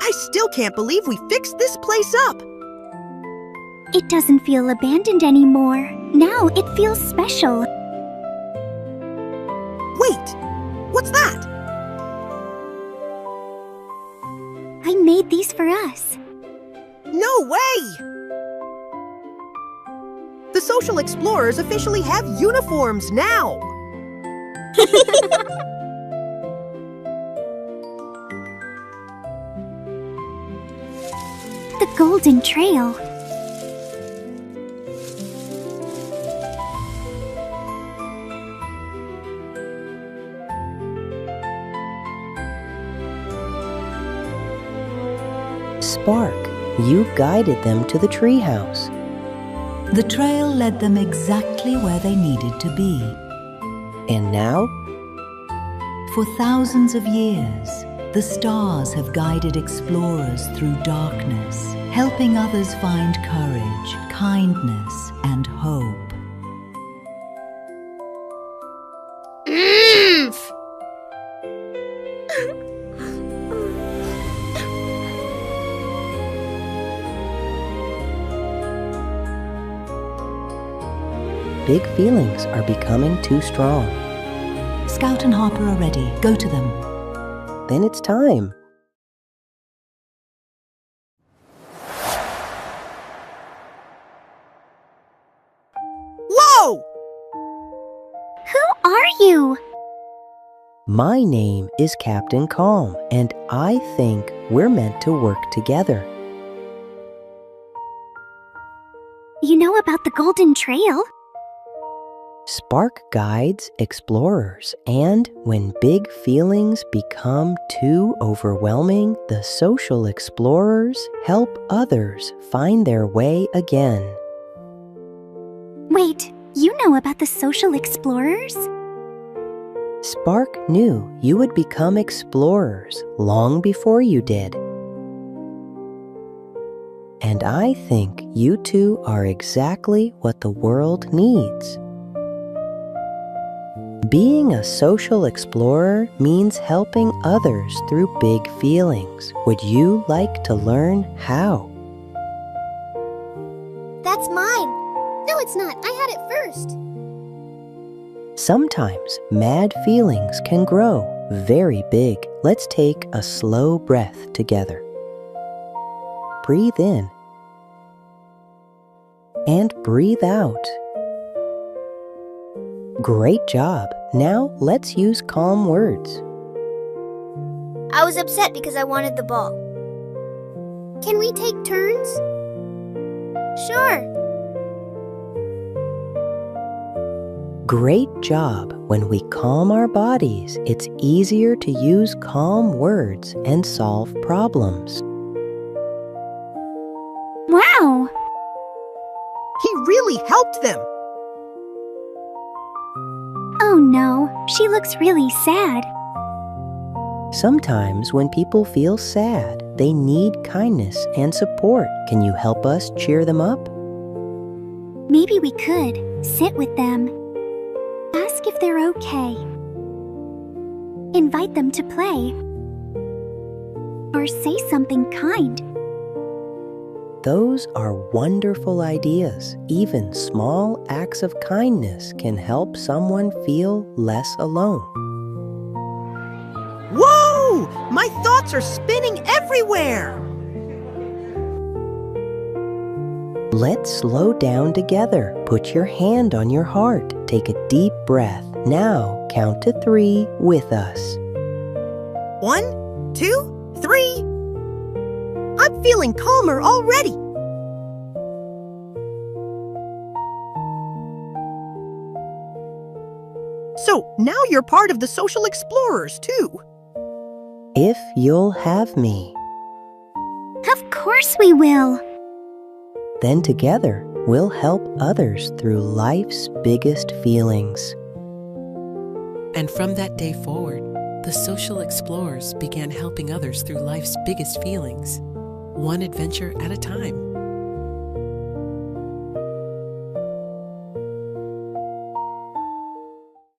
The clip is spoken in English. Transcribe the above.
I still can't believe we fixed this place up. It doesn't feel abandoned anymore. Now it feels special. Wait, what's that? I made these for us. No way! The Social Explorers officially have uniforms now! The Golden Trail. Spark, you guided them to the treehouse. The trail led them exactly where they needed to be. And now? For thousands of years, the stars have guided explorers through darkness, helping others find courage, kindness, and hope. Big feelings are becoming too strong. Scout and Harper are ready. Go to them. Then it's time. Whoa! Who are you? My name is Captain Calm, and I think we're meant to work together. You know about the Golden Trail? Spark guides explorers, and when big feelings become too overwhelming, the social explorers help others find their way again. Wait, you know about the Social Explorers? Spark knew you would become explorers long before you did. And I think you two are exactly what the world needs. Being a social explorer means helping others through big feelings. Would you like to learn how? That's mine. No, it's not. I had it first. Sometimes mad feelings can grow very big. Let's take a slow breath together. Breathe in and breathe out. Great job. Now let's use calm words. I was upset because I wanted the ball. Can we take turns? Sure. Great job. When we calm our bodies, it's easier to use calm words and solve problems. Wow! He really helped them! Oh no, she looks really sad. Sometimes when people feel sad, they need kindness and support. Can you help us cheer them up? Maybe we could sit with them. Ask if they're okay. Invite them to play. Or say something kind. Those are wonderful ideas. Even small acts of kindness can help someone feel less alone. Whoa! My thoughts are spinning everywhere! Let's slow down together. Put your hand on your heart. Take a deep breath. Now count to 3 with us. 1, 2, 3. I'm feeling calmer already. So now you're part of the Social Explorers too. If you'll have me, Of course we will. then together we'll help others through life's biggest feelings. And from that day forward, the Social Explorers began helping others through life's biggest feelings, one adventure at a time.